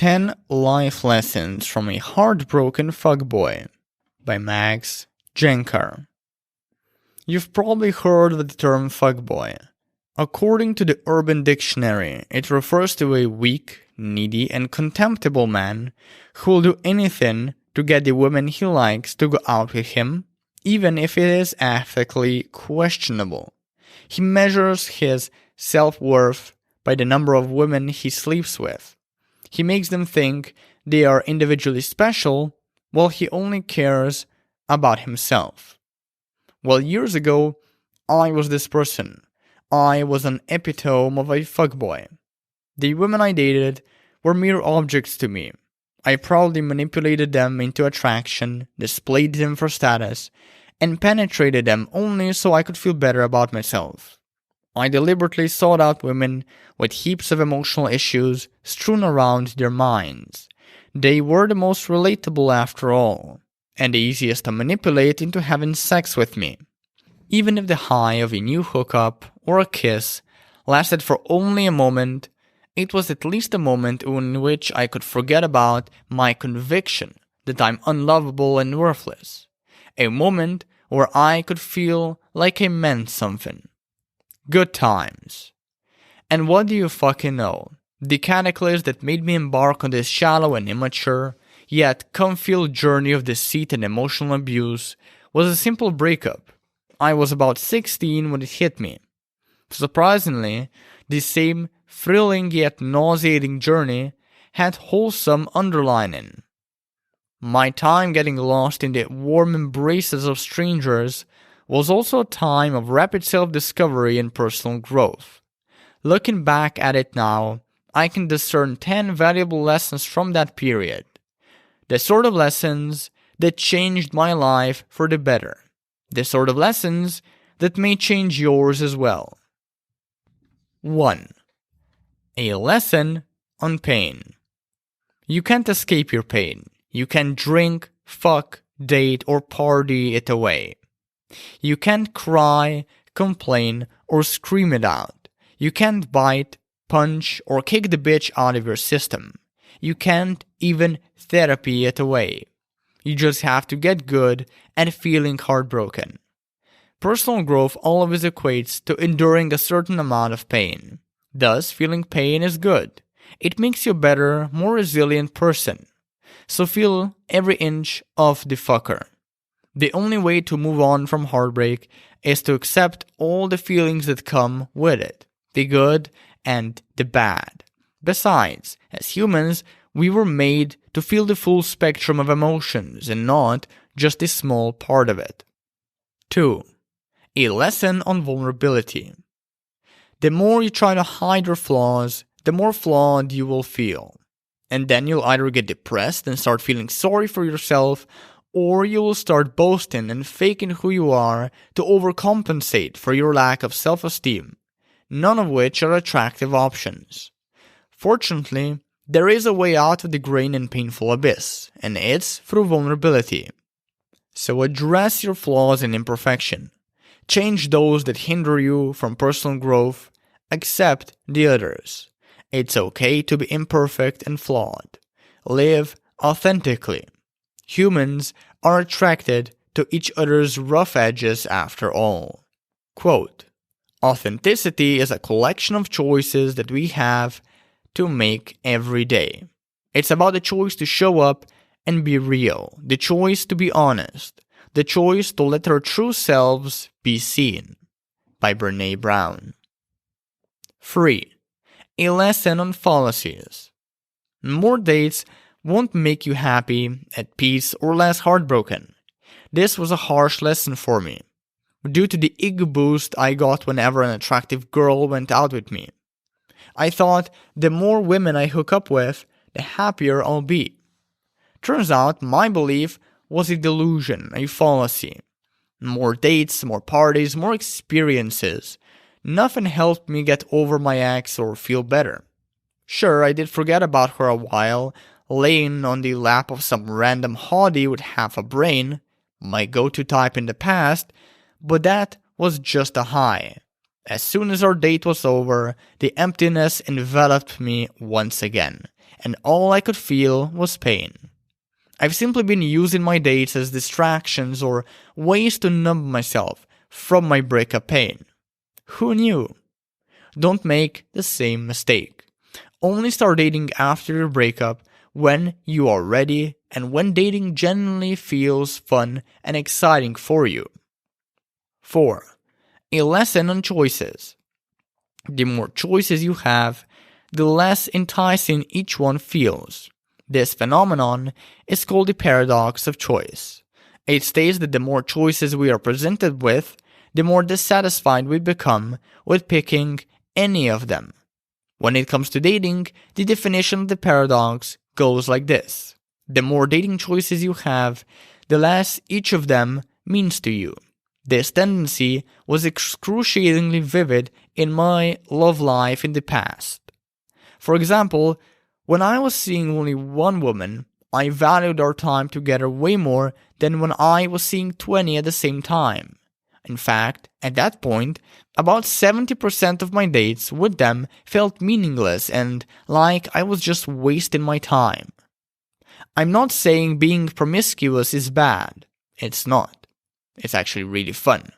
10 Life Lessons from a Heartbroken Fuckboy by Max Jancar. You've probably heard of the term fuckboy. According to the Urban Dictionary, it refers to a weak, needy, and contemptible man who will do anything to get the woman he likes to go out with him, even if it is ethically questionable. He measures his self-worth by the number of women he sleeps with. He makes them think they are individually special, while he only cares about himself. Well, years ago, I was this person. I was an epitome of a fuckboy. The women I dated were mere objects to me. I proudly manipulated them into attraction, displayed them for status, and penetrated them only so I could feel better about myself. I deliberately sought out women with heaps of emotional issues strewn around their minds. They were the most relatable after all, and the easiest to manipulate into having sex with me. Even if the high of a new hookup or a kiss lasted for only a moment, it was at least a moment in which I could forget about my conviction that I'm unlovable and worthless. A moment where I could feel like I meant something. Good times. And what do you fucking know? The cataclysm that made me embark on this shallow and immature, yet come-filled journey of deceit and emotional abuse was a simple breakup. I was about 16 when it hit me. Surprisingly, the same thrilling yet nauseating journey had wholesome underlining. My time getting lost in the warm embraces of strangers was also a time of rapid self-discovery and personal growth. Looking back at it now, I can discern 10 valuable lessons from that period. The sort of lessons that changed my life for the better. The sort of lessons that may change yours as well. 1. A lesson on pain. You can't escape your pain. You can't drink, fuck, date, or party it away. You can't cry, complain, or scream it out. You can't bite, punch, or kick the bitch out of your system. You can't even therapy it away. You just have to get good at feeling heartbroken. Personal growth always equates to enduring a certain amount of pain. Thus, feeling pain is good. It makes you a better, more resilient person. So feel every inch of the fucker. The only way to move on from heartbreak is to accept all the feelings that come with it, the good and the bad. Besides, as humans, we were made to feel the full spectrum of emotions and not just a small part of it. 2. A lesson on vulnerability. The more you try to hide your flaws, the more flawed you will feel. And then you'll either get depressed and start feeling sorry for yourself, or you will start boasting and faking who you are to overcompensate for your lack of self-esteem, none of which are attractive options. Fortunately, there is a way out of the green and painful abyss, and it's through vulnerability. So address your flaws and imperfection. Change those that hinder you from personal growth. Accept the others. It's okay to be imperfect and flawed. Live authentically. Humans are attracted to each other's rough edges after all. Quote, authenticity is a collection of choices that we have to make every day. It's about the choice to show up and be real, the choice to be honest, the choice to let our true selves be seen. By Brené Brown. 3. A lesson on fallacies. More dates won't make you happy, at peace, or less heartbroken. This was a harsh lesson for me, due to the ego boost I got whenever an attractive girl went out with me. I thought the more women I hook up with, the happier I'll be. Turns out my belief was a delusion, a fallacy. More dates, more parties, more experiences. Nothing helped me get over my ex or feel better. Sure, I did forget about her a while, laying on the lap of some random hottie with half a brain, my go-to type in the past, but that was just a high. As soon as our date was over, the emptiness enveloped me once again, and all I could feel was pain. I've simply been using my dates as distractions or ways to numb myself from my breakup pain. Who knew? Don't make the same mistake. Only start dating after your breakup when you are ready and when dating genuinely feels fun and exciting for you. 4. A lesson on choices. The more choices you have, the less enticing each one feels. This phenomenon is called the paradox of choice. It states that the more choices we are presented with, the more dissatisfied we become with picking any of them. When it comes to dating, the definition of the paradox goes like this. The more dating choices you have, the less each of them means to you. This tendency was excruciatingly vivid in my love life in the past. For example, when I was seeing only one woman, I valued our time together way more than when I was seeing 20 at the same time. In fact, at that point, about 70% of my dates with them felt meaningless and like I was just wasting my time. I'm not saying being promiscuous is bad. It's not. It's actually really fun.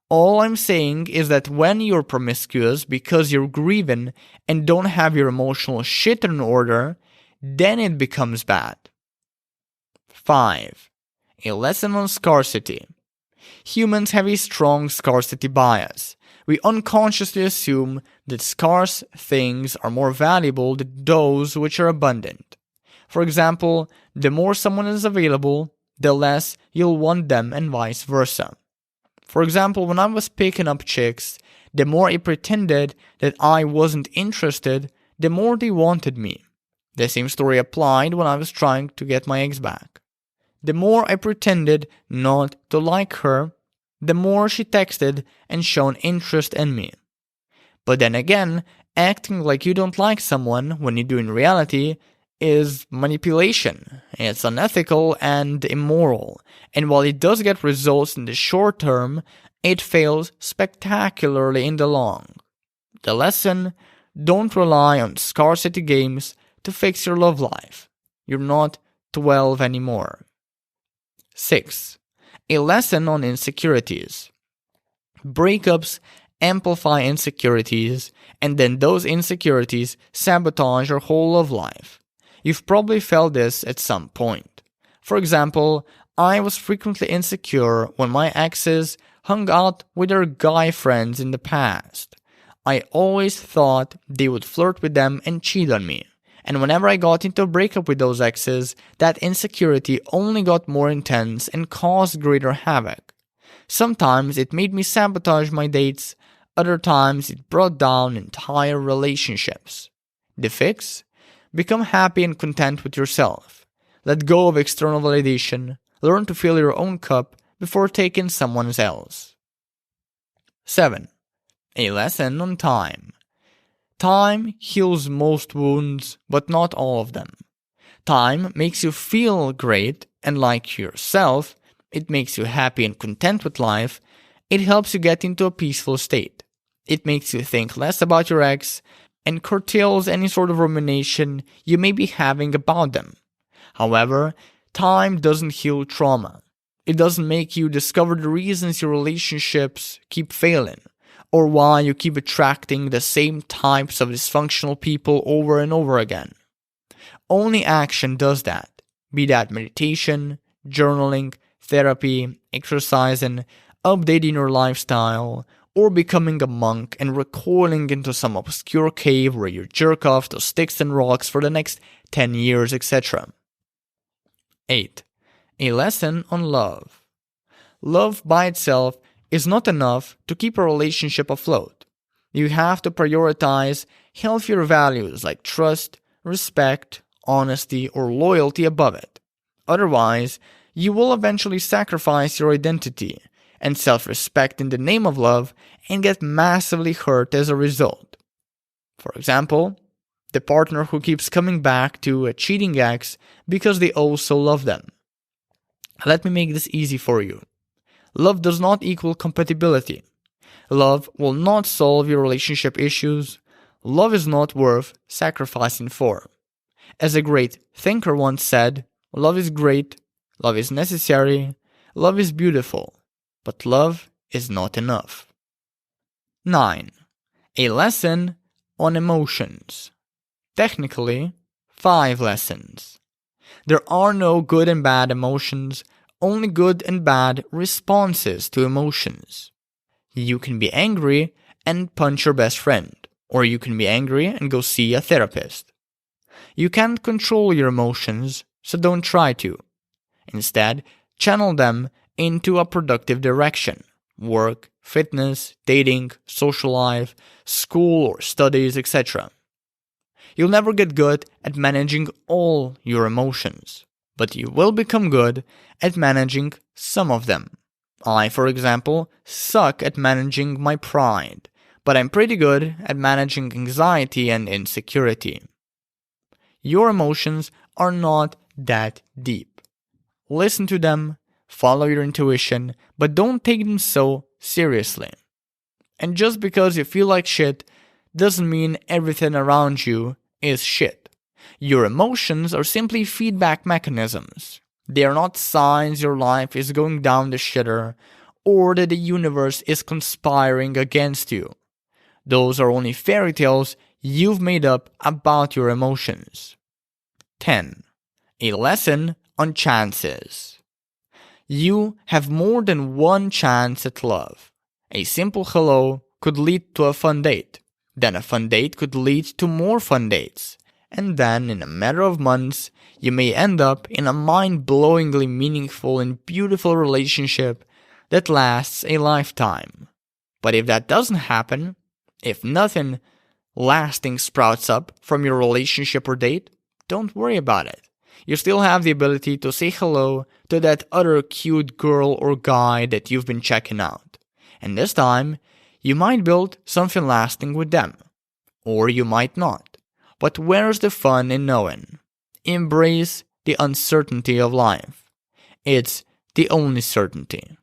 All I'm saying is that when you're promiscuous because you're grieving and don't have your emotional shit in order, then it becomes bad. 5. A lesson on scarcity. Humans have a strong scarcity bias. We unconsciously assume that scarce things are more valuable than those which are abundant. For example, the more someone is available, the less you'll want them and vice versa. For example, when I was picking up chicks, the more I pretended that I wasn't interested, the more they wanted me. The same story applied when I was trying to get my ex back. The more I pretended not to like her, the more she texted and shown interest in me. But then again, acting like you don't like someone when you do in reality is manipulation. It's unethical and immoral, and while it does get results in the short term, it fails spectacularly in the long. The lesson: don't rely on scarcity games to fix your love life. You're not 12 anymore. 6. A lesson on insecurities. Breakups amplify insecurities, and then those insecurities sabotage your whole love life. You've probably felt this at some point. For example, I was frequently insecure when my exes hung out with their guy friends in the past. I always thought they would flirt with them and cheat on me. And whenever I got into a breakup with those exes, that insecurity only got more intense and caused greater havoc. Sometimes it made me sabotage my dates, other times it brought down entire relationships. The fix? Become happy and content with yourself. Let go of external validation. Learn to fill your own cup before taking someone else's. 7. A lesson on time. Time heals most wounds, but not all of them. Time makes you feel great and like yourself. It makes you happy and content with life. It helps you get into a peaceful state. It makes you think less about your ex and curtails any sort of rumination you may be having about them. However, time doesn't heal trauma. It doesn't make you discover the reasons your relationships keep failing, or why you keep attracting the same types of dysfunctional people over and over again. Only action does that, be that meditation, journaling, therapy, exercising, updating your lifestyle, or becoming a monk and recoiling into some obscure cave where you jerk off to sticks and rocks for the next 10 years, etc. 8. A lesson on love. Love by itself is not enough to keep a relationship afloat. You have to prioritize healthier values like trust, respect, honesty, or loyalty above it. Otherwise, you will eventually sacrifice your identity and self-respect in the name of love and get massively hurt as a result. For example, the partner who keeps coming back to a cheating ex because they also love them. Let me make this easy for you. Love does not equal compatibility. Love will not solve your relationship issues. Love is not worth sacrificing for. As a great thinker once said, love is great, love is necessary, love is beautiful, but love is not enough. 9. A lesson on emotions. Technically, 5 lessons. There are no good and bad emotions, only good and bad responses to emotions. You can be angry and punch your best friend, or you can be angry and go see a therapist. You can't control your emotions, so don't try to. Instead, channel them into a productive direction: work, fitness, dating, social life, school or studies, etc. You'll never get good at managing all your emotions, but you will become good at managing some of them. I, for example, suck at managing my pride, but I'm pretty good at managing anxiety and insecurity. Your emotions are not that deep. Listen to them, follow your intuition, but don't take them so seriously. And just because you feel like shit doesn't mean everything around you is shit. Your emotions are simply feedback mechanisms. They are not signs your life is going down the shitter or that the universe is conspiring against you. Those are only fairy tales you've made up about your emotions. 10. A lesson on chances. You have more than one chance at love. A simple hello could lead to a fun date. Then a fun date could lead to more fun dates. And then, in a matter of months, you may end up in a mind-blowingly meaningful and beautiful relationship that lasts a lifetime. But if that doesn't happen, if nothing lasting sprouts up from your relationship or date, don't worry about it. You still have the ability to say hello to that other cute girl or guy that you've been checking out. And this time, you might build something lasting with them. Or you might not. But where's the fun in knowing? Embrace the uncertainty of life. It's the only certainty.